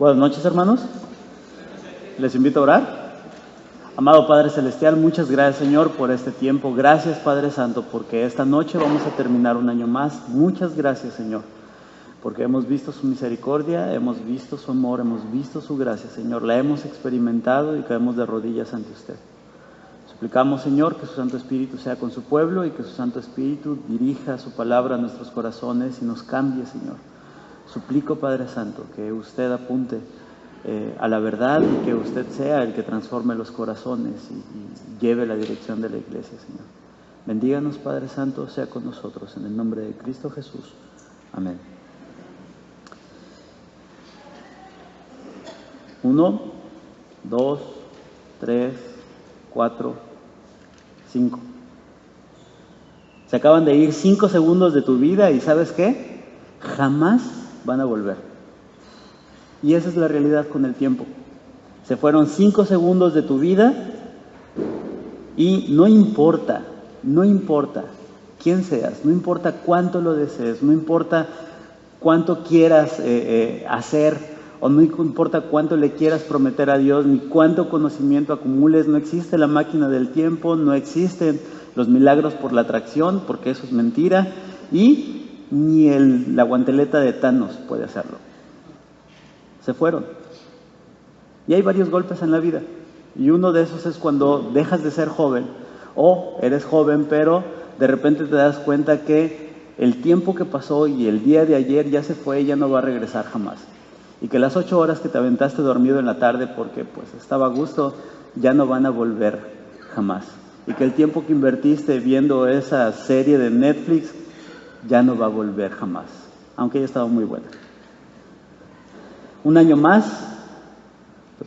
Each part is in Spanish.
Buenas noches, hermanos. Les invito a orar. Amado Padre Celestial, muchas gracias, Señor, por este tiempo. Gracias, Padre Santo, porque esta noche vamos a terminar un año más. Muchas gracias, Señor, porque hemos visto su misericordia, hemos visto su amor, hemos visto su gracia, Señor. La hemos experimentado y caemos de rodillas ante usted. Suplicamos, Señor, que su Santo Espíritu sea con su pueblo y que su Santo Espíritu dirija su palabra a nuestros corazones y nos cambie, Señor. Suplico, Padre Santo, que usted apunte a la verdad y que usted sea el que transforme los corazones y lleve la dirección de la iglesia, Señor. Bendíganos, Padre Santo, sea con nosotros, en el nombre de Cristo Jesús. Amén. 1, 2, 3, 4, 5. Se acaban de ir 5 segundos de tu vida y ¿sabes qué? Jamás van a volver. Y esa es la realidad con el tiempo. Se fueron 5 segundos de tu vida y no importa quién seas, no importa cuánto lo desees, no importa cuánto quieras hacer, o no importa cuánto le quieras prometer a Dios, ni cuánto conocimiento acumules, no existe la máquina del tiempo, no existen los milagros por la atracción, porque eso es mentira, y ni la guanteleta de Thanos puede hacerlo. Se fueron. Y hay varios golpes en la vida. Y uno de esos es cuando dejas de ser joven, o eres joven, pero de repente te das cuenta que el tiempo que pasó y el día de ayer ya se fue y ya no va a regresar jamás. Y que las 8 horas que te aventaste dormido en la tarde porque pues estaba a gusto, ya no van a volver jamás. Y que el tiempo que invertiste viendo esa serie de Netflix ya no va a volver jamás, aunque haya estado muy buena. Un año más,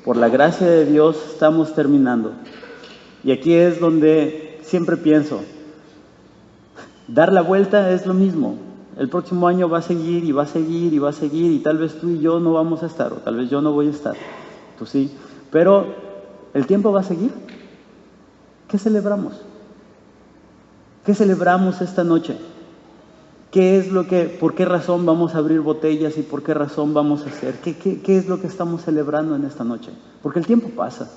por la gracia de Dios, estamos terminando. Y aquí es donde siempre pienso, dar la vuelta es lo mismo. El próximo año va a seguir y va a seguir y va a seguir, y tal vez tú y yo no vamos a estar, o tal vez yo no voy a estar, tú sí, pero el tiempo va a seguir. ¿Qué celebramos? ¿Qué celebramos esta noche? ¿Por qué razón vamos a abrir botellas y por qué razón vamos a hacer? ¿Qué es lo que estamos celebrando en esta noche? Porque el tiempo pasa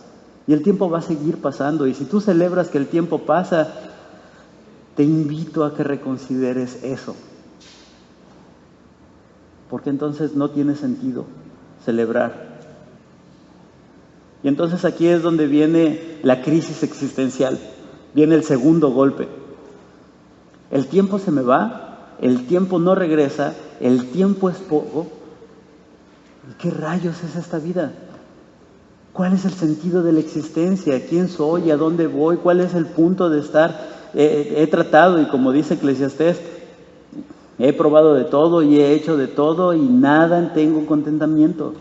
y el tiempo va a seguir pasando, y si tú celebras que el tiempo pasa, te invito a que reconsideres eso. Porque entonces no tiene sentido celebrar. Y entonces aquí es donde viene la crisis existencial, viene el segundo golpe. El tiempo se me va, el tiempo no regresa, el tiempo es poco. ¿Y qué rayos es esta vida? ¿Cuál es el sentido de la existencia? ¿Quién soy? ¿A dónde voy? ¿Cuál es el punto de estar? He tratado, y como dice Eclesiastés, he probado de todo y he hecho de todo y nada tengo contentamiento.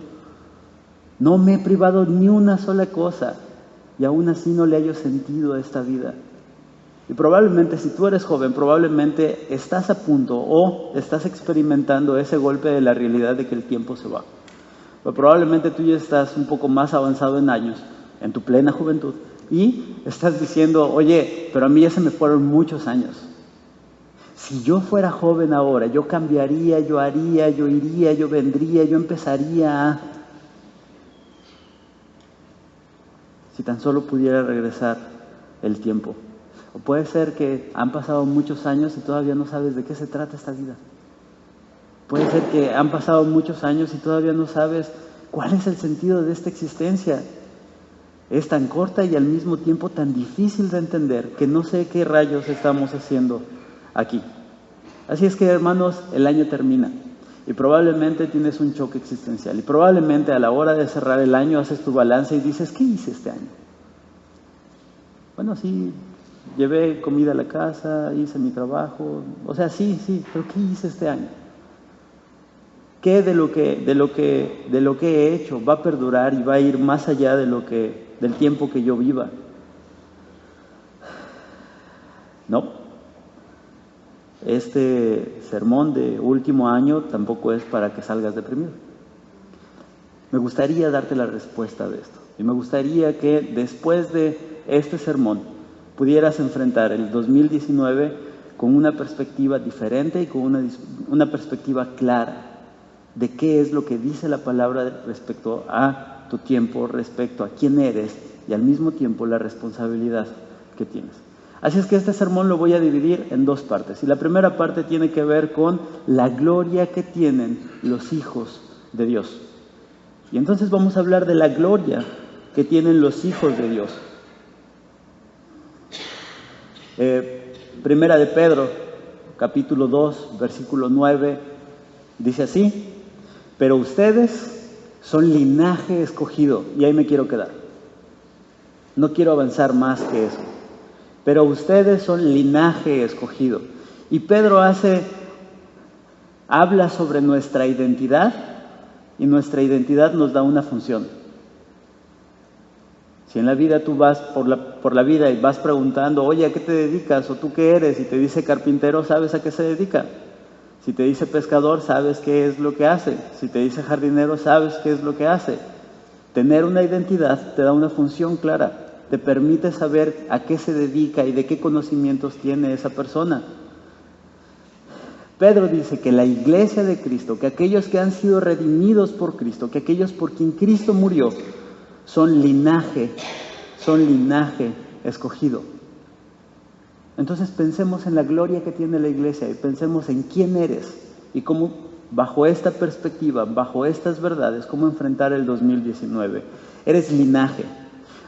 No me he privado ni una sola cosa y aún así no le hallo sentido a esta vida. Y probablemente si tú eres joven, probablemente estás a punto o estás experimentando ese golpe de la realidad de que el tiempo se va. Pero probablemente tú ya estás un poco más avanzado en años, en tu plena juventud, y estás diciendo, oye, pero a mí ya se me fueron muchos años. Si yo fuera joven ahora, yo cambiaría, yo haría, yo iría, yo vendría, yo empezaría a... Si tan solo pudiera regresar el tiempo. O puede ser que han pasado muchos años y todavía no sabes de qué se trata esta vida. Puede ser que han pasado muchos años y todavía no sabes cuál es el sentido de esta existencia. Es tan corta y al mismo tiempo tan difícil de entender que no sé qué rayos estamos haciendo aquí. Así es que, hermanos, el año termina y probablemente tienes un choque existencial y probablemente a la hora de cerrar el año haces tu balance y dices, ¿qué hice este año? Bueno, sí, llevé comida a la casa, hice mi trabajo, o sea, sí, pero ¿qué hice este año? ¿Qué de lo que he hecho va a perdurar y va a ir más allá del tiempo que yo viva? No. Este sermón de último año tampoco es para que salgas deprimido. Me gustaría darte la respuesta de esto. Y me gustaría que después de este sermón pudieras enfrentar el 2019 con una perspectiva diferente y con una perspectiva clara. de qué es lo que dice la palabra respecto a tu tiempo, respecto a quién eres y al mismo tiempo la responsabilidad que tienes. Así es que este sermón lo voy a dividir en dos partes. Y la primera parte tiene que ver con la gloria que tienen los hijos de Dios. Y entonces vamos a hablar de la gloria que tienen los hijos de Dios. Primera de Pedro, capítulo 2, versículo 9, dice así: pero ustedes son linaje escogido. Y ahí me quiero quedar. No quiero avanzar más que eso. Pero ustedes son linaje escogido. Y Pedro habla sobre nuestra identidad, y nuestra identidad nos da una función. Si en la vida tú vas por la vida y vas preguntando, oye, ¿a qué te dedicas? ¿O tú qué eres? Y te dice carpintero, ¿sabes a qué se dedica? Si te dice pescador, sabes qué es lo que hace. Si te dice jardinero, sabes qué es lo que hace. Tener una identidad te da una función clara. Te permite saber a qué se dedica y de qué conocimientos tiene esa persona. Pedro dice que la iglesia de Cristo, que aquellos que han sido redimidos por Cristo, que aquellos por quien Cristo murió, son linaje escogido. Entonces pensemos en la gloria que tiene la iglesia y pensemos en quién eres y cómo, bajo esta perspectiva, bajo estas verdades, cómo enfrentar el 2019. Eres linaje.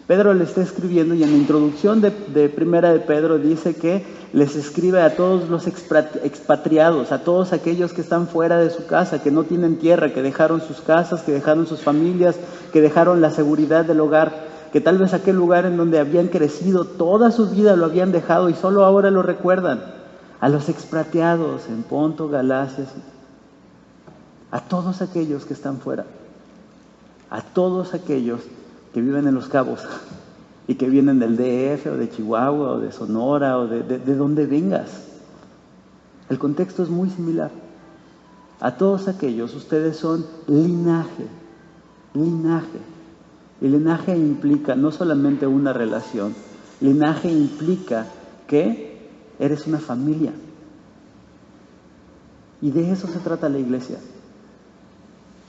Pedro le está escribiendo y en la introducción de Primera de Pedro dice que les escribe a todos los expatriados, a todos aquellos que están fuera de su casa, que no tienen tierra, que dejaron sus casas, que dejaron sus familias, que dejaron la seguridad del hogar, que tal vez aquel lugar en donde habían crecido toda su vida lo habían dejado y solo ahora lo recuerdan. A los expatriados en Ponto, Galacia, a todos aquellos que están fuera, a todos aquellos que viven en Los Cabos y que vienen del DF o de Chihuahua o de Sonora o de donde vengas. El contexto es muy similar. A todos aquellos, ustedes son linaje. Y linaje implica no solamente una relación, linaje implica que eres una familia. Y de eso se trata la iglesia.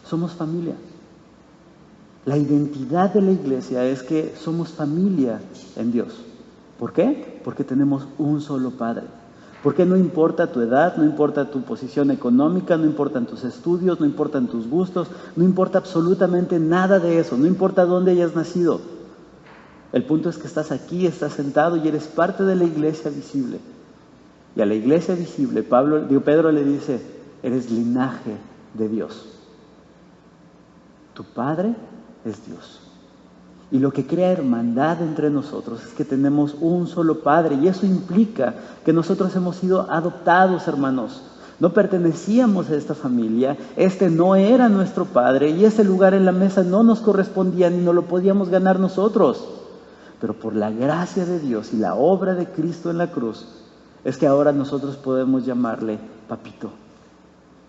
Somos familia. La identidad de la iglesia es que somos familia en Dios. ¿Por qué? Porque tenemos un solo Padre. Porque no importa tu edad, no importa tu posición económica, no importan tus estudios, no importan tus gustos, no importa absolutamente nada de eso, no importa dónde hayas nacido. El punto es que estás aquí, estás sentado y eres parte de la iglesia visible. Y a la iglesia visible, Pedro le dice, eres linaje de Dios. Tu Padre es Dios. Y lo que crea hermandad entre nosotros es que tenemos un solo Padre, y eso implica que nosotros hemos sido adoptados, hermanos. No pertenecíamos a esta familia, este no era nuestro Padre, y ese lugar en la mesa no nos correspondía ni no lo podíamos ganar nosotros. Pero por la gracia de Dios y la obra de Cristo en la cruz, es que ahora nosotros podemos llamarle papito.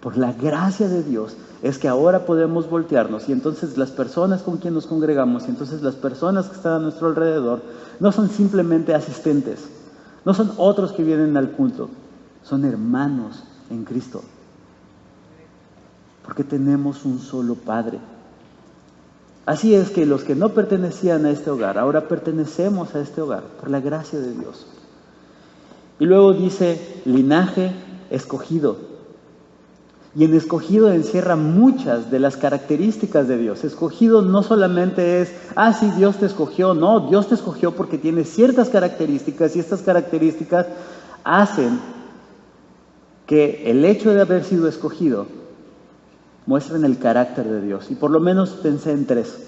Por la gracia de Dios es que ahora podemos voltearnos y entonces las personas con quien nos congregamos y entonces las personas que están a nuestro alrededor no son simplemente asistentes, no son otros que vienen al culto, son hermanos en Cristo. Porque tenemos un solo Padre. Así es que los que no pertenecían a este hogar, ahora pertenecemos a este hogar por la gracia de Dios. Y luego dice linaje escogido. Y en escogido encierra muchas de las características de Dios. Escogido no solamente es, sí, Dios te escogió. No, Dios te escogió porque tiene ciertas características y estas características hacen que el hecho de haber sido escogido muestren el carácter de Dios. Y por lo menos pensé en tres.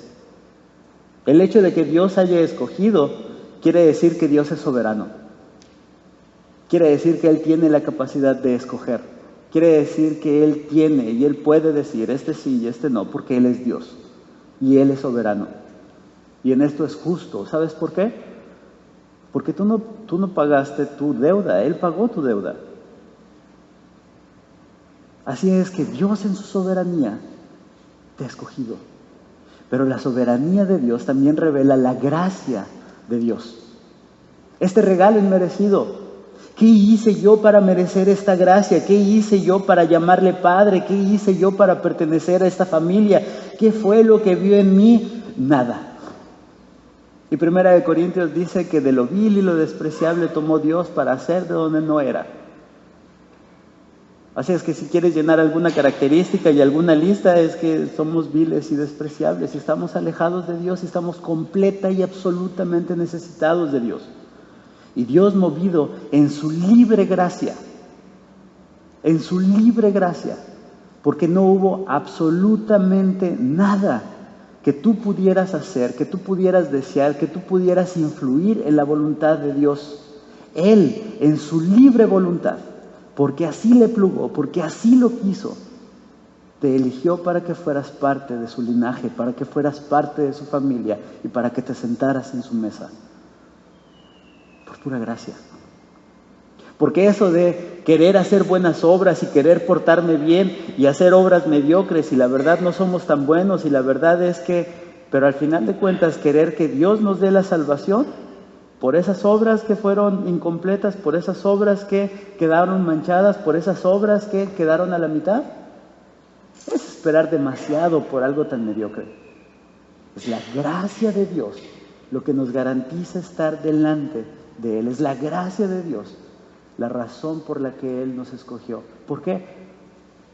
El hecho de que Dios haya escogido quiere decir que Dios es soberano. Quiere decir que Él tiene la capacidad de escoger. Quiere decir que Él tiene y Él puede decir este sí y este no, porque Él es Dios y Él es soberano. Y en esto es justo. ¿Sabes por qué? Porque tú no pagaste tu deuda, Él pagó tu deuda. Así es que Dios en su soberanía te ha escogido. Pero la soberanía de Dios también revela la gracia de Dios. Este regalo inmerecido ¿Qué hice yo para merecer esta gracia? ¿Qué hice yo para llamarle Padre? ¿Qué hice yo para pertenecer a esta familia? ¿Qué fue lo que vio en mí? Nada. Y 1 Corintios dice que de lo vil y lo despreciable tomó Dios para hacer de donde no era. Así es que si quieres llenar alguna característica y alguna lista, es que somos viles y despreciables, y estamos alejados de Dios, y estamos completa y absolutamente necesitados de Dios. Y Dios, movido en su libre gracia, porque no hubo absolutamente nada que tú pudieras hacer, que tú pudieras desear, que tú pudieras influir en la voluntad de Dios. Él, en su libre voluntad, porque así le plugó, porque así lo quiso, te eligió para que fueras parte de su linaje, para que fueras parte de su familia y para que te sentaras en su mesa. Por pura gracia. Porque eso de querer hacer buenas obras y querer portarme bien y hacer obras mediocres, y la verdad no somos tan buenos, y la verdad es que, pero al final de cuentas, querer que Dios nos dé la salvación por esas obras que fueron incompletas, por esas obras que quedaron manchadas, por esas obras que quedaron a la mitad, es esperar demasiado por algo tan mediocre. Es la gracia de Dios lo que nos garantiza estar delante de Él. Es la gracia de Dios la razón por la que Él nos escogió. ¿Por qué?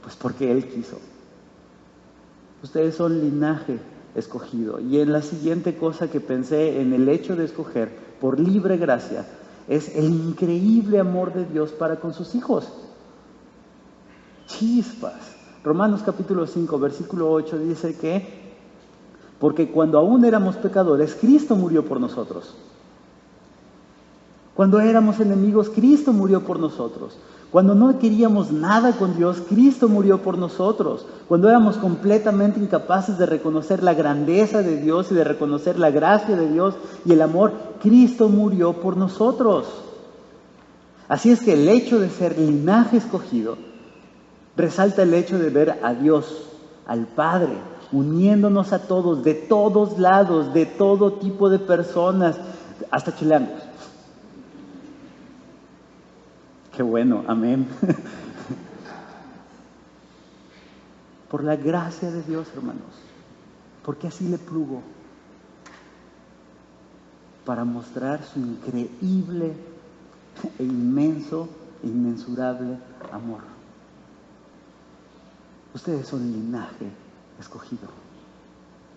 Pues porque Él quiso. Ustedes son linaje escogido. Y en la siguiente cosa que pensé, en el hecho de escoger por libre gracia, es el increíble amor de Dios para con sus hijos. Chispas. Romanos capítulo 5, versículo 8 dice que, porque cuando aún éramos pecadores, Cristo murió por nosotros. Cuando éramos enemigos, Cristo murió por nosotros. Cuando no queríamos nada con Dios, Cristo murió por nosotros. Cuando éramos completamente incapaces de reconocer la grandeza de Dios y de reconocer la gracia de Dios y el amor, Cristo murió por nosotros. Así es que el hecho de ser linaje escogido resalta el hecho de ver a Dios, al Padre, uniéndonos a todos, de todos lados, de todo tipo de personas, hasta chilangos. Qué bueno, amén. Por la gracia de Dios, hermanos, porque así le plugó, para mostrar su increíble e inmenso e inmensurable amor. Ustedes son linaje escogido.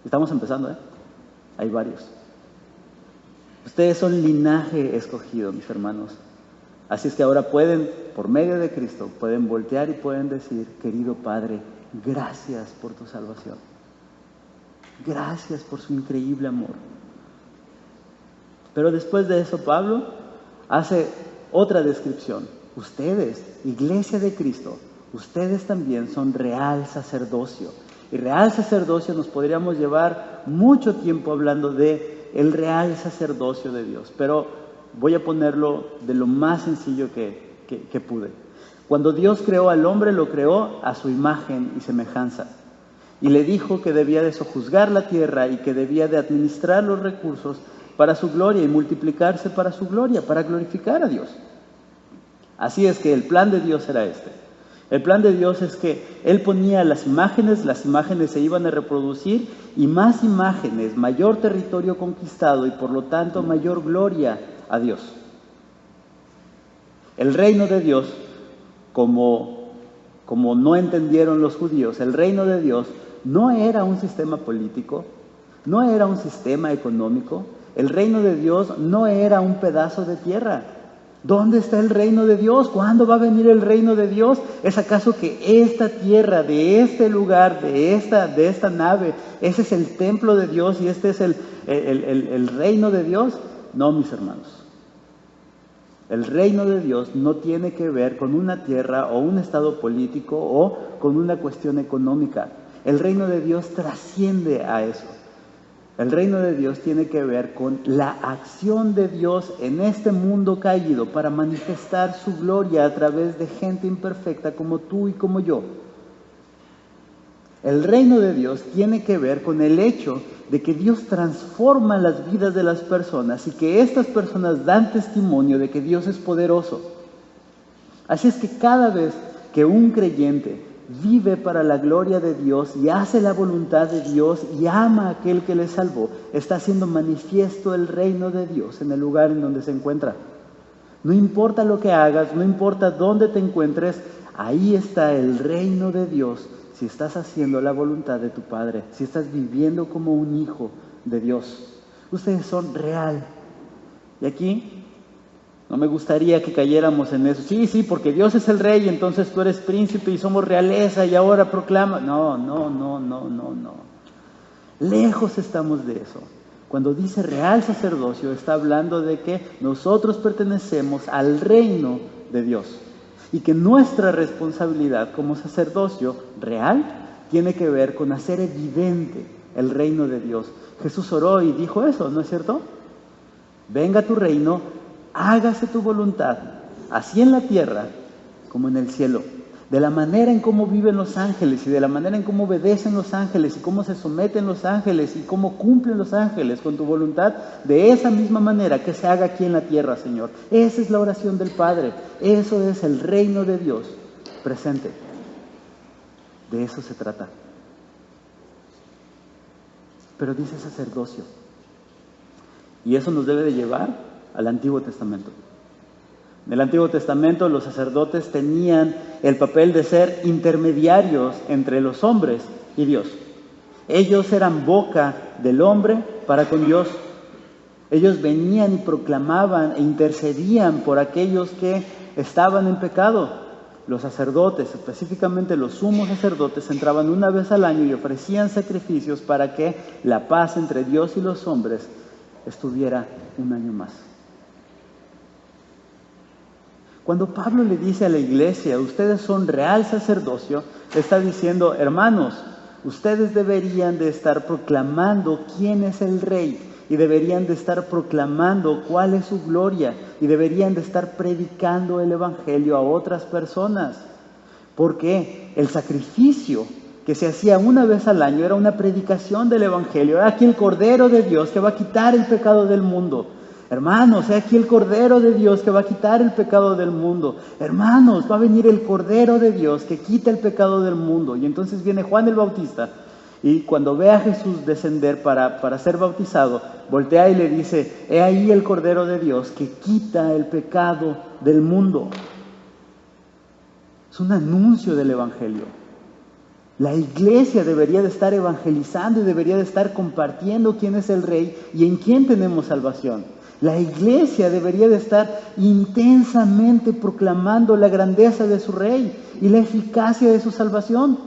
Estamos empezando, ¿eh? Hay varios. Ustedes son linaje escogido, mis hermanos. Así es que ahora pueden, por medio de Cristo, pueden voltear y pueden decir, querido Padre, gracias por tu salvación. Gracias por su increíble amor. Pero después de eso, Pablo hace otra descripción. Ustedes, Iglesia de Cristo, ustedes también son real sacerdocio. Y real sacerdocio nos podríamos llevar mucho tiempo hablando de el real sacerdocio de Dios. Pero voy a ponerlo de lo más sencillo que pude. Cuando Dios creó al hombre, lo creó a su imagen y semejanza. Y le dijo que debía de sojuzgar la tierra y que debía de administrar los recursos para su gloria y multiplicarse para su gloria, para glorificar a Dios. Así es que el plan de Dios era este. El plan de Dios es que Él ponía las imágenes se iban a reproducir, y más imágenes, mayor territorio conquistado y por lo tanto mayor gloria a Dios. El reino de Dios, como no entendieron los judíos, el reino de Dios no era un sistema político, no era un sistema económico, el reino de Dios no era un pedazo de tierra. ¿Dónde está el reino de Dios? ¿Cuándo va a venir el reino de Dios? ¿Es acaso que esta tierra, de este lugar, de esta nave, ese es el templo de Dios y este es el reino de Dios? No, mis hermanos. El reino de Dios no tiene que ver con una tierra o un estado político o con una cuestión económica. El reino de Dios trasciende a eso. El reino de Dios tiene que ver con la acción de Dios en este mundo caído para manifestar su gloria a través de gente imperfecta como tú y como yo. El reino de Dios tiene que ver con el hecho de que Dios transforma las vidas de las personas y que estas personas dan testimonio de que Dios es poderoso. Así es que cada vez que un creyente vive para la gloria de Dios y hace la voluntad de Dios y ama a aquel que le salvó, está haciendo manifiesto el reino de Dios en el lugar en donde se encuentra. No importa lo que hagas, no importa dónde te encuentres, ahí está el reino de Dios si estás haciendo la voluntad de tu Padre, si estás viviendo como un hijo de Dios. Ustedes son real. Y aquí no me gustaría que cayéramos en eso. Sí, porque Dios es el rey, entonces tú eres príncipe y somos realeza y ahora proclama. No. Lejos estamos de eso. Cuando dice real sacerdocio, está hablando de que nosotros pertenecemos al reino de Dios y que nuestra responsabilidad como sacerdocio real tiene que ver con hacer evidente el reino de Dios. Jesús oró y dijo eso, ¿no es cierto? Venga tu reino, hágase tu voluntad, así en la tierra como en el cielo. De la manera en cómo viven los ángeles y de la manera en cómo obedecen los ángeles y cómo se someten los ángeles y cómo cumplen los ángeles con tu voluntad, de esa misma manera que se haga aquí en la tierra, Señor. Esa es la oración del Padre. Eso es el reino de Dios presente. De eso se trata. Pero dice sacerdocio. Y eso nos debe de llevar al Antiguo Testamento. En el Antiguo Testamento los sacerdotes tenían el papel de ser intermediarios entre los hombres y Dios. Ellos eran boca del hombre para con Dios. Ellos venían y proclamaban e intercedían por aquellos que estaban en pecado. Los sacerdotes, específicamente los sumos sacerdotes, entraban una vez al año y ofrecían sacrificios para que la paz entre Dios y los hombres estuviera un año más. Cuando Pablo le dice a la iglesia, ustedes son real sacerdocio, está diciendo, hermanos, ustedes deberían de estar proclamando quién es el rey y deberían de estar proclamando cuál es su gloria y deberían de estar predicando el evangelio a otras personas. Porque el sacrificio que se hacía una vez al año era una predicación del evangelio. Era aquí el Cordero de Dios que va a quitar el pecado del mundo. Hermanos, he aquí el Cordero de Dios que va a quitar el pecado del mundo. Hermanos, va a venir el Cordero de Dios que quita el pecado del mundo. Y entonces viene Juan el Bautista y cuando ve a Jesús descender para ser bautizado, voltea y le dice, he ahí el Cordero de Dios que quita el pecado del mundo. Es un anuncio del Evangelio. La iglesia debería de estar evangelizando y debería de estar compartiendo quién es el Rey y en quién tenemos salvación. La iglesia debería de estar intensamente proclamando la grandeza de su Rey y la eficacia de su salvación.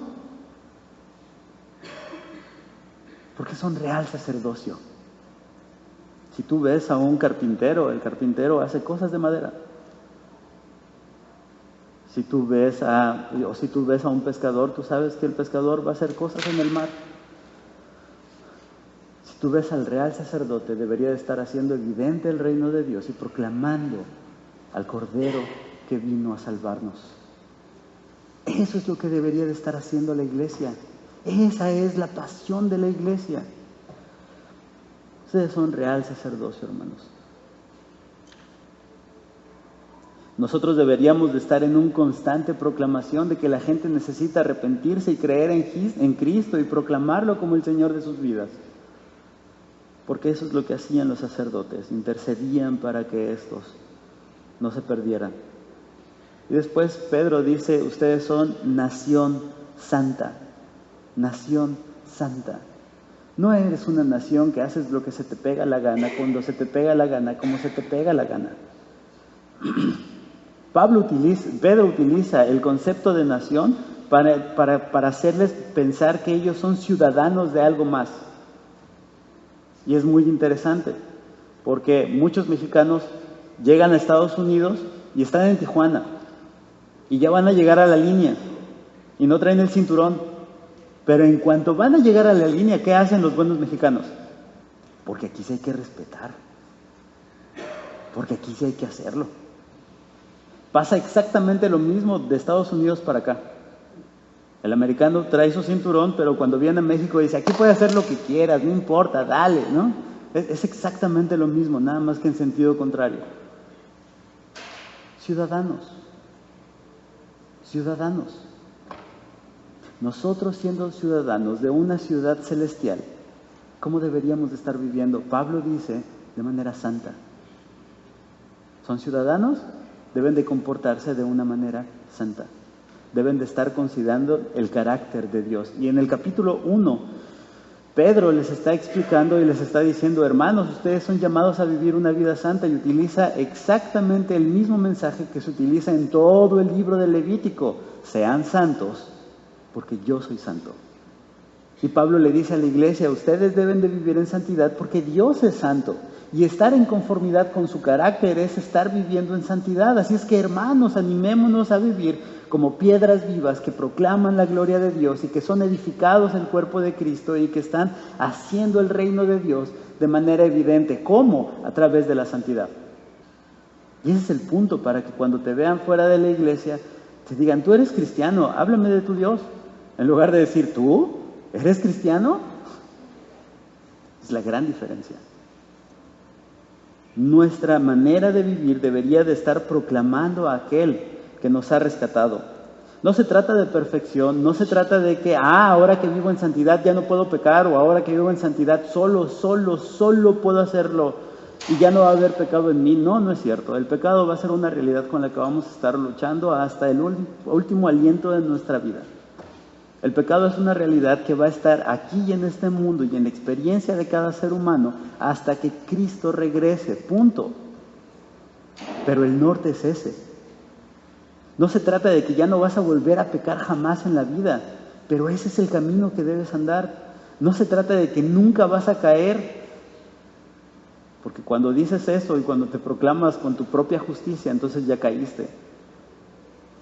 Porque son real sacerdocio. Si tú ves a un carpintero, el carpintero hace cosas de madera. Si tú ves a un pescador, tú sabes que el pescador va a hacer cosas en el mar. Si tú ves al real sacerdote, debería de estar haciendo evidente el reino de Dios y proclamando al Cordero que vino a salvarnos. Eso es lo que debería de estar haciendo la iglesia. Esa es la pasión de la iglesia. Ustedes son real sacerdocio, hermanos. Nosotros deberíamos de estar en una constante proclamación de que la gente necesita arrepentirse y creer en Cristo y proclamarlo como el Señor de sus vidas. Porque eso es lo que hacían los sacerdotes, intercedían para que estos no se perdieran. Y después Pedro dice, ustedes son nación santa, nación santa. No eres una nación que haces lo que se te pega la gana, cuando se te pega la gana, como se te pega la gana. Pedro utiliza el concepto de nación para hacerles pensar que ellos son ciudadanos de algo más. Y es muy interesante, porque muchos mexicanos llegan a Estados Unidos y están en Tijuana, y ya van a llegar a la línea, y no traen el cinturón. Pero en cuanto van a llegar a la línea, ¿qué hacen los buenos mexicanos? Porque aquí sí hay que respetar, porque aquí sí hay que hacerlo. Pasa exactamente lo mismo de Estados Unidos para acá. El americano trae su cinturón, pero cuando viene a México dice, aquí puedes hacer lo que quieras, no importa, dale, ¿no? Es exactamente lo mismo, nada más que en sentido contrario. Ciudadanos. ciudadanos. Nosotros siendo ciudadanos de una ciudad celestial, ¿cómo deberíamos de estar viviendo? Pablo dice, de manera santa. ¿Son ciudadanos? Deben de comportarse de una manera santa. Deben de estar considerando el carácter de Dios. Y en el capítulo 1, Pedro les está explicando y les está diciendo, hermanos, ustedes son llamados a vivir una vida santa, y utiliza exactamente el mismo mensaje que se utiliza en todo el libro de Levítico. Sean santos, porque yo soy santo. Y Pablo le dice a la iglesia, ustedes deben de vivir en santidad porque Dios es santo. Y estar en conformidad con su carácter es estar viviendo en santidad. Así es que, hermanos, animémonos a vivir como piedras vivas que proclaman la gloria de Dios y que son edificados el cuerpo de Cristo y que están haciendo el reino de Dios de manera evidente. ¿Cómo? A través de la santidad. Y ese es el punto, para que cuando te vean fuera de la iglesia, te digan, tú eres cristiano, háblame de tu Dios. En lugar de decir, ¿tú eres cristiano? Es la gran diferencia. Nuestra manera de vivir debería de estar proclamando a aquel que nos ha rescatado. No se trata de perfección, no se trata de que, ahora que vivo en santidad ya no puedo pecar, o ahora que vivo en santidad solo puedo hacerlo y ya no va a haber pecado en mí. No, no es cierto. El pecado va a ser una realidad con la que vamos a estar luchando hasta el último aliento de nuestra vida. El pecado es una realidad que va a estar aquí en este mundo y en la experiencia de cada ser humano hasta que Cristo regrese, punto. Pero el norte es ese. No se trata de que ya no vas a volver a pecar jamás en la vida, pero ese es el camino que debes andar. No se trata de que nunca vas a caer, porque cuando dices eso y cuando te proclamas con tu propia justicia, entonces ya caíste.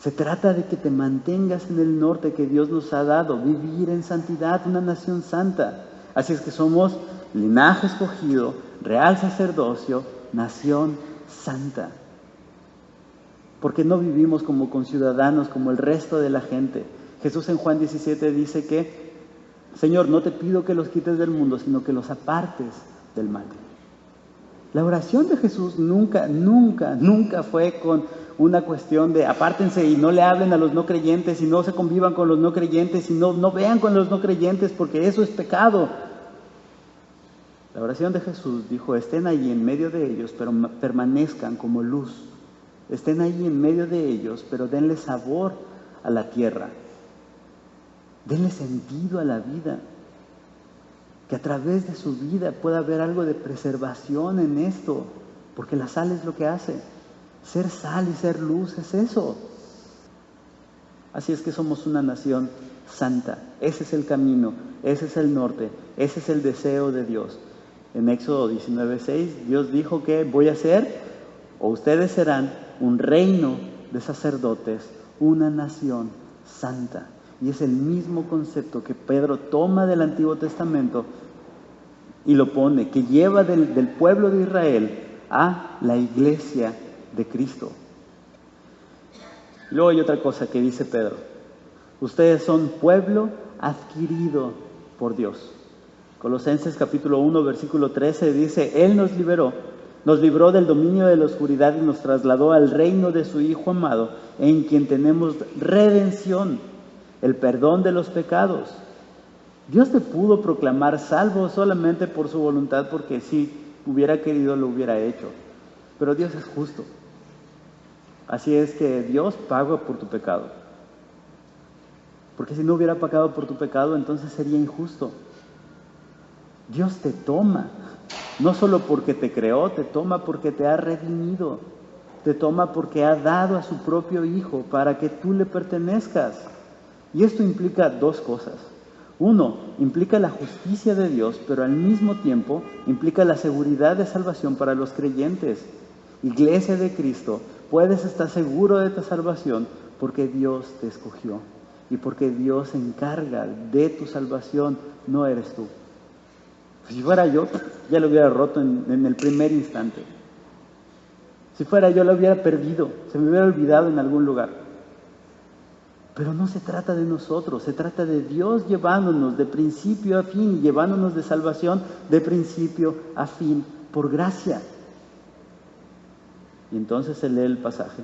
Se trata de que te mantengas en el norte que Dios nos ha dado, vivir en santidad, una nación santa. Así es que somos linaje escogido, real sacerdocio, nación santa. Porque no vivimos como conciudadanos, como el resto de la gente. Jesús en Juan 17 dice que, Señor, no te pido que los quites del mundo, sino que los apartes del mal. La oración de Jesús nunca fue con una cuestión de apártense y no le hablen a los no creyentes y no se convivan con los no creyentes y no vean con los no creyentes porque eso es pecado. La oración de Jesús dijo, estén ahí en medio de ellos, pero permanezcan como luz. Estén ahí en medio de ellos, pero denle sabor a la tierra. Denle sentido a la vida. Que a través de su vida pueda haber algo de preservación en esto, porque la sal es lo que hace. Ser sal y ser luz es eso. Así es que somos una nación santa. Ese es el camino, ese es el norte, ese es el deseo de Dios. En Éxodo 19:6, Dios dijo que voy a ser, o ustedes serán, un reino de sacerdotes, una nación santa. Y es el mismo concepto que Pedro toma del Antiguo Testamento y lo pone, que lleva del pueblo de Israel a la iglesia de Cristo. Luego hay otra cosa que dice Pedro. Ustedes son pueblo adquirido por Dios. Colosenses capítulo 1, versículo 13 dice, Él nos libró del dominio de la oscuridad y nos trasladó al reino de su Hijo amado, en quien tenemos redención, el perdón de los pecados. Dios te pudo proclamar salvo solamente por su voluntad, porque si hubiera querido lo hubiera hecho. Pero Dios es justo. Así es que Dios paga por tu pecado. Porque si no hubiera pagado por tu pecado, entonces sería injusto. Dios te toma, no solo porque te creó, te toma porque te ha redimido. Te toma porque ha dado a su propio Hijo para que tú le pertenezcas. Y esto implica dos cosas. Uno, implica la justicia de Dios, pero al mismo tiempo implica la seguridad de salvación para los creyentes. Iglesia de Cristo, puedes estar seguro de tu salvación porque Dios te escogió y porque Dios se encarga de tu salvación, no eres tú. Si fuera yo, ya lo hubiera roto en el primer instante. Si fuera yo, lo hubiera perdido, se me hubiera olvidado en algún lugar. Pero no se trata de nosotros, se trata de Dios llevándonos de principio a fin, llevándonos de salvación de principio a fin, por gracia. Y entonces se lee el pasaje.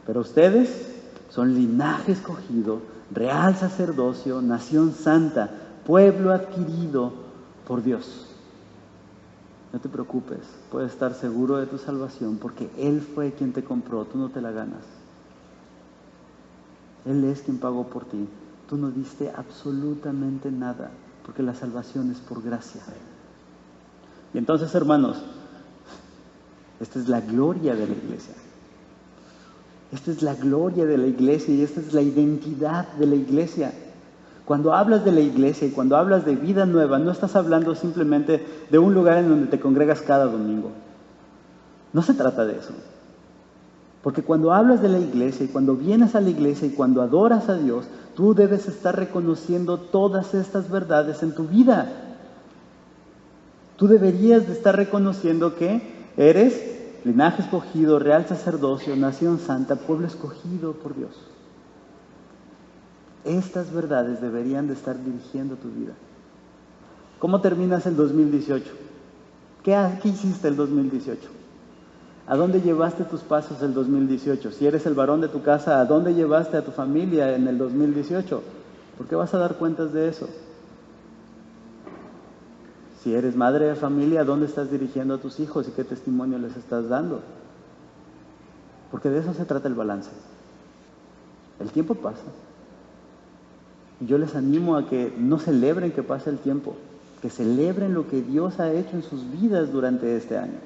Pero ustedes Son linaje escogido, real sacerdocio, nación santa, pueblo adquirido por Dios. No te preocupes, puedes estar seguro de tu salvación porque Él fue quien te compró, tú no te la ganas. Él es quien pagó por ti, tú no diste absolutamente nada porque la salvación es por gracia. Y entonces, hermanos, esta es la gloria de la iglesia. Esta es la gloria de la iglesia y esta es la identidad de la iglesia. Cuando hablas de la iglesia y cuando hablas de vida nueva, no estás hablando simplemente de un lugar en donde te congregas cada domingo. No se trata de eso. Porque cuando hablas de la iglesia y cuando vienes a la iglesia y cuando adoras a Dios, tú debes estar reconociendo todas estas verdades en tu vida. Tú deberías de estar reconociendo que eres linaje escogido, real sacerdocio, nación santa, pueblo escogido por Dios. Estas verdades deberían de estar dirigiendo tu vida. ¿Cómo terminas el 2018? ¿Qué hiciste el 2018? ¿A dónde llevaste tus pasos el 2018? Si eres el varón de tu casa, ¿a dónde llevaste a tu familia en el 2018? ¿Por qué vas a dar cuentas de eso? Si eres madre de familia, ¿a dónde estás dirigiendo a tus hijos y qué testimonio les estás dando? Porque de eso se trata el balance. El tiempo pasa. Y yo les animo a que no celebren que pase el tiempo, que celebren lo que Dios ha hecho en sus vidas durante este año.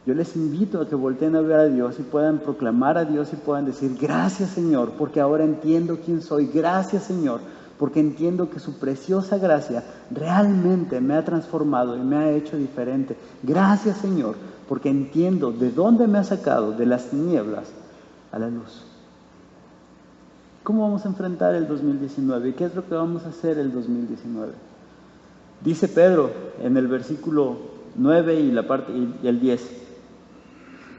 Yo les invito a que volteen a ver a Dios y puedan proclamar a Dios y puedan decir: gracias, Señor, porque ahora entiendo quién soy. Gracias, Señor, porque entiendo que su preciosa gracia realmente me ha transformado y me ha hecho diferente. Gracias, Señor, porque entiendo de dónde me ha sacado, de las tinieblas a la luz. ¿Cómo vamos a enfrentar el 2019? ¿Y qué es lo que vamos a hacer el 2019? Dice Pedro en el versículo 9 y el 10,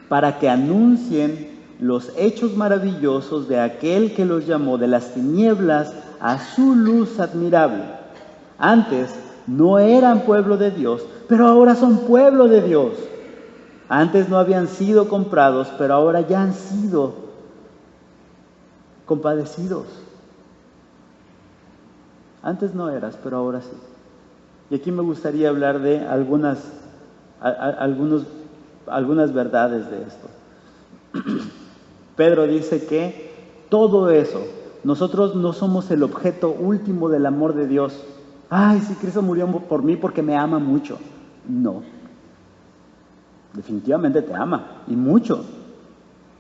para que anuncien los hechos maravillosos de aquel que los llamó de las tinieblas a su luz admirable. Antes no eran pueblo de Dios, pero ahora son pueblo de Dios. Antes no habían sido comprados, pero ahora ya han sido compadecidos. Antes no eras, pero ahora sí. Y aquí me gustaría hablar de algunas verdades de esto. Pedro dice que todo eso, nosotros no somos el objeto último del amor de Dios. Ay, sí, Cristo murió por mí porque me ama mucho. No. Definitivamente te ama, y mucho.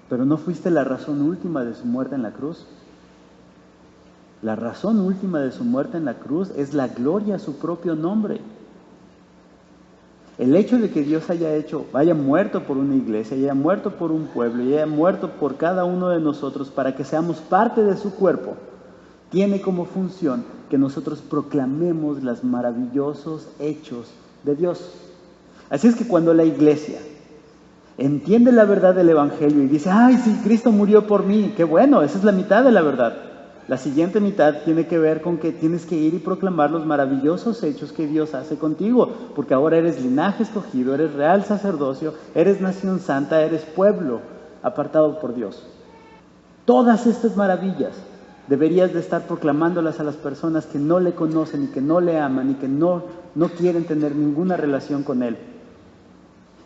Pero no fuiste la razón última de su muerte en la cruz. La razón última de su muerte en la cruz es la gloria a su propio nombre. El hecho de que Dios haya muerto por una iglesia, haya muerto por un pueblo y haya muerto por cada uno de nosotros para que seamos parte de su cuerpo, tiene como función que nosotros proclamemos los maravillosos hechos de Dios. Así es que cuando la iglesia entiende la verdad del Evangelio y dice: ay, sí, Cristo murió por mí, qué bueno, esa es la mitad de la verdad. La siguiente mitad tiene que ver con que tienes que ir y proclamar los maravillosos hechos que Dios hace contigo, porque ahora eres linaje escogido, eres real sacerdocio, eres nación santa, eres pueblo apartado por Dios. Todas estas maravillas deberías de estar proclamándolas a las personas que no le conocen y que no le aman y que no quieren tener ninguna relación con Él.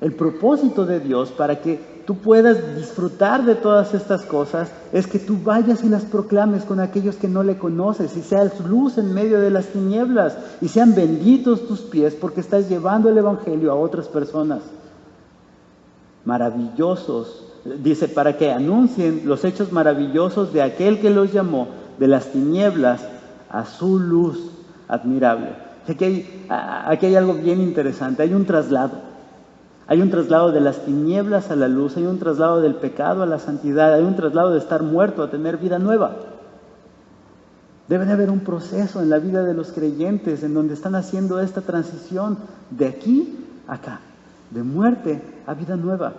El propósito de Dios para que tú puedas disfrutar de todas estas cosas es que tú vayas y las proclames con aquellos que no le conoces y seas luz en medio de las tinieblas y sean benditos tus pies porque estás llevando el Evangelio a otras personas. Maravillosos, dice, para que anuncien los hechos maravillosos de aquel que los llamó de las tinieblas a su luz admirable. Aquí hay algo bien interesante, hay un traslado. Hay un traslado de las tinieblas a la luz, hay un traslado del pecado a la santidad, hay un traslado de estar muerto a tener vida nueva. Debe de haber un proceso en la vida de los creyentes en donde están haciendo esta transición de aquí a acá, de muerte a vida nueva.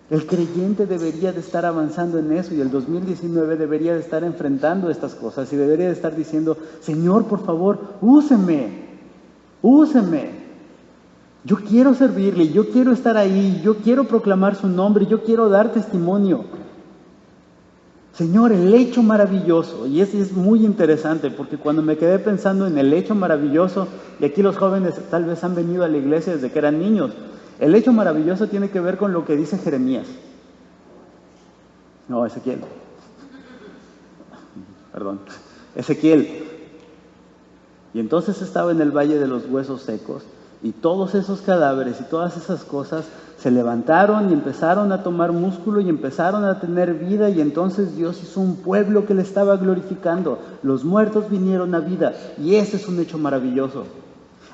El creyente debería de estar avanzando en eso y el 2019 debería de estar enfrentando estas cosas y debería de estar diciendo: Señor, por favor, úseme. Yo quiero servirle, yo quiero estar ahí, yo quiero proclamar su nombre, yo quiero dar testimonio. Señor, el hecho maravilloso. Y es muy interesante porque cuando me quedé pensando en el hecho maravilloso, y aquí los jóvenes tal vez han venido a la iglesia desde que eran niños, el hecho maravilloso tiene que ver con lo que dice Jeremías. No, Ezequiel. Perdón. Ezequiel. Y entonces estaba en el valle de los huesos secos, y todos esos cadáveres y todas esas cosas se levantaron y empezaron a tomar músculo y empezaron a tener vida, y entonces Dios hizo un pueblo que le estaba glorificando. Los muertos vinieron a vida, y ese es un hecho maravilloso.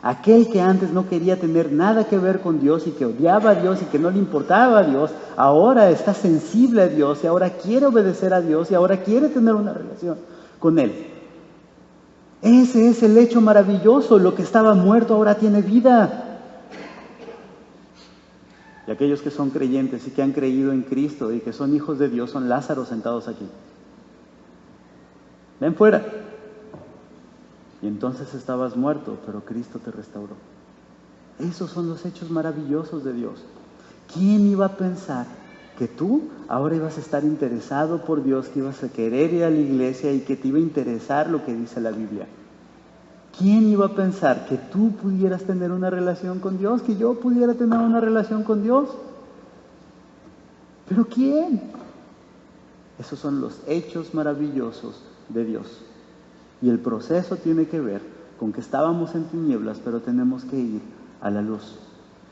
Aquel que antes no quería tener nada que ver con Dios y que odiaba a Dios y que no le importaba a Dios, ahora está sensible a Dios y ahora quiere obedecer a Dios y ahora quiere tener una relación con Él. Ese es el hecho maravilloso. Lo que estaba muerto ahora tiene vida. Y aquellos que son creyentes y que han creído en Cristo y que son hijos de Dios son Lázaro sentados aquí. Ven fuera. Y entonces estabas muerto, pero Cristo te restauró. Esos son los hechos maravillosos de Dios. ¿Quién iba a pensar que tú ahora ibas a estar interesado por Dios, que ibas a querer ir a la iglesia y que te iba a interesar lo que dice la Biblia? ¿Quién iba a pensar que tú pudieras tener una relación con Dios, que yo pudiera tener una relación con Dios? ¿Pero quién? Esos son los hechos maravillosos de Dios. Y el proceso tiene que ver con que estábamos en tinieblas, pero tenemos que ir a la luz.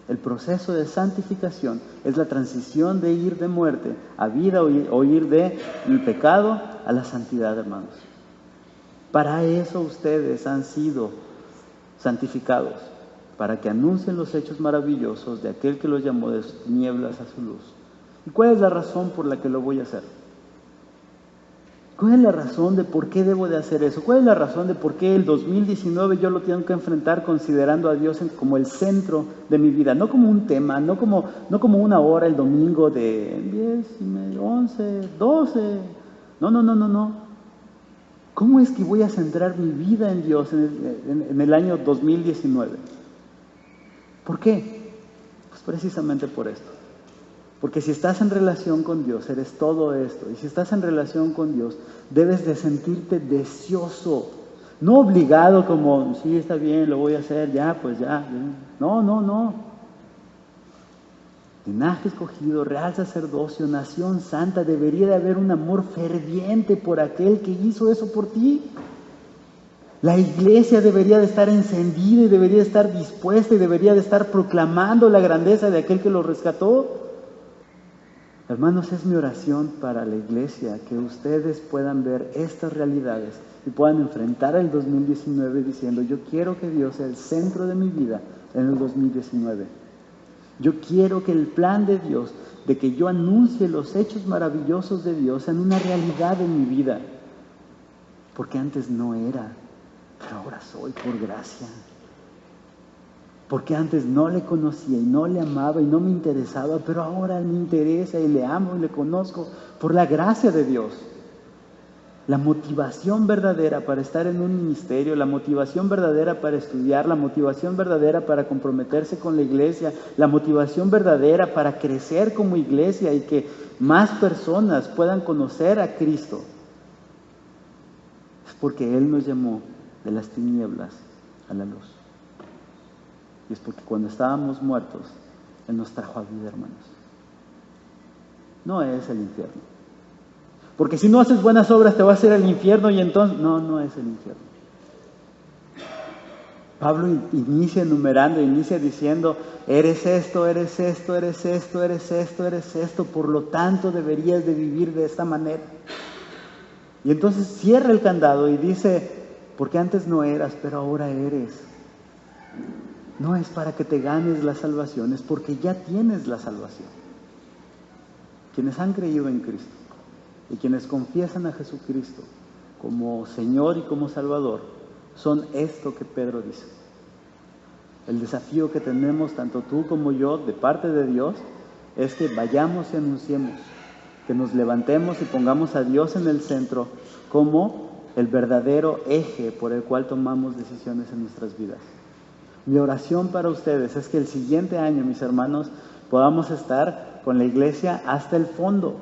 El proceso de santificación es la transición de ir de muerte a vida o ir del pecado a la santidad, hermanos. Para eso ustedes han sido santificados, para que anuncien los hechos maravillosos de aquel que los llamó de sus tinieblas a su luz. ¿Y cuál es la razón por la que lo voy a hacer? ¿Cuál es la razón de por qué debo de hacer eso? ¿Cuál es la razón de por qué el 2019 yo lo tengo que enfrentar considerando a Dios como el centro de mi vida? No como un tema, no como una hora el domingo de 10, 11, 12. No. ¿Cómo es que voy a centrar mi vida en Dios en el año 2019? ¿Por qué? Pues precisamente por esto. Porque si estás en relación con Dios, eres todo esto. Y si estás en relación con Dios, debes de sentirte deseoso. No obligado como, sí, está bien, lo voy a hacer, ya, pues ya. No. Linaje escogido, real sacerdocio, nación santa, debería de haber un amor ferviente por aquel que hizo eso por ti. La iglesia debería de estar encendida y debería de estar dispuesta y debería de estar proclamando la grandeza de aquel que lo rescató. Hermanos, es mi oración para la iglesia que ustedes puedan ver estas realidades y puedan enfrentar el 2019 diciendo, yo quiero que Dios sea el centro de mi vida en el 2019. Yo quiero que el plan de Dios, de que yo anuncie los hechos maravillosos de Dios, sean una realidad en mi vida. Porque antes no era, pero ahora soy por gracia. Porque antes no le conocía y no le amaba y no me interesaba, pero ahora me interesa y le amo y le conozco por la gracia de Dios. La motivación verdadera para estar en un ministerio, la motivación verdadera para estudiar, la motivación verdadera para comprometerse con la iglesia, la motivación verdadera para crecer como iglesia y que más personas puedan conocer a Cristo, es porque Él nos llamó de las tinieblas a la luz. Y es porque cuando estábamos muertos, Él nos trajo a vida, hermanos. No es el infierno. Porque si no haces buenas obras te vas a ir al infierno y entonces... No es el infierno. Pablo inicia enumerando, inicia diciendo, eres esto, eres esto, eres esto, eres esto, eres esto, por lo tanto deberías de vivir de esta manera. Y entonces cierra el candado y dice, porque antes no eras, pero ahora eres. No es para que te ganes la salvación, es porque ya tienes la salvación. Quienes han creído en Cristo y quienes confiesan a Jesucristo como Señor y como Salvador, son esto que Pedro dice. El desafío que tenemos, tanto tú como yo, de parte de Dios, es que vayamos y anunciemos, que nos levantemos y pongamos a Dios en el centro como el verdadero eje por el cual tomamos decisiones en nuestras vidas. Mi oración para ustedes es que el siguiente año, mis hermanos, podamos estar con la iglesia hasta el fondo.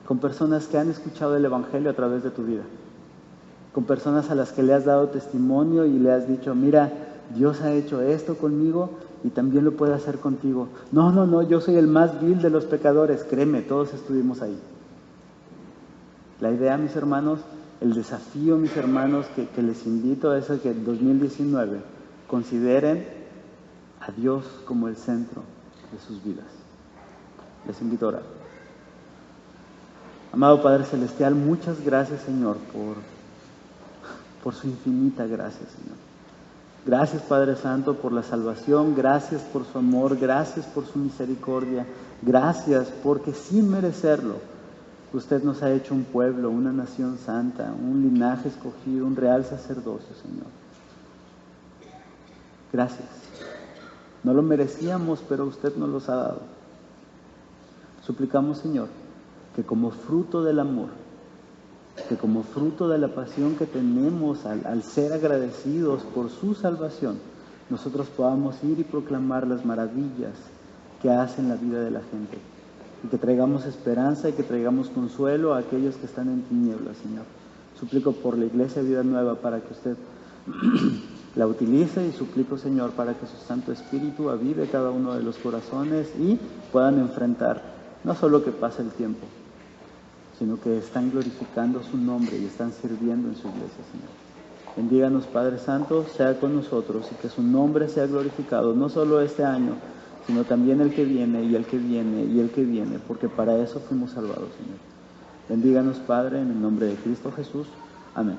con personas que han escuchado el Evangelio a través de tu vida, con personas a las que le has dado testimonio y le has dicho, mira, Dios ha hecho esto conmigo y también lo puede hacer contigo. No, yo soy el más vil de los pecadores, créeme, todos estuvimos ahí. La idea, mis hermanos, el desafío, mis hermanos, que les invito es que en 2019 consideren a Dios como el centro de sus vidas. Les invito a orar. Amado Padre Celestial, muchas gracias, Señor, por su infinita gracia, Señor. Gracias, Padre Santo, por la salvación, gracias por su amor, gracias por su misericordia, gracias porque sin merecerlo, usted nos ha hecho un pueblo, una nación santa, un linaje escogido, un real sacerdocio, Señor. Gracias. No lo merecíamos, pero usted nos los ha dado. Suplicamos, Señor, que como fruto del amor, que como fruto de la pasión que tenemos al ser agradecidos por su salvación, nosotros podamos ir y proclamar las maravillas que hacen la vida de la gente, y que traigamos esperanza y que traigamos consuelo a aquellos que están en tinieblas, Señor. Suplico por la Iglesia Vida Nueva para que usted la utilice, y suplico, Señor, para que su Santo Espíritu avive cada uno de los corazones y puedan enfrentar no solo que pase el tiempo, sino que están glorificando su nombre y están sirviendo en su iglesia, Señor. Bendíganos, Padre Santo, sea con nosotros y que su nombre sea glorificado, no solo este año, sino también el que viene y el que viene y el que viene, porque para eso fuimos salvados, Señor. Bendíganos, Padre, en el nombre de Cristo Jesús. Amén.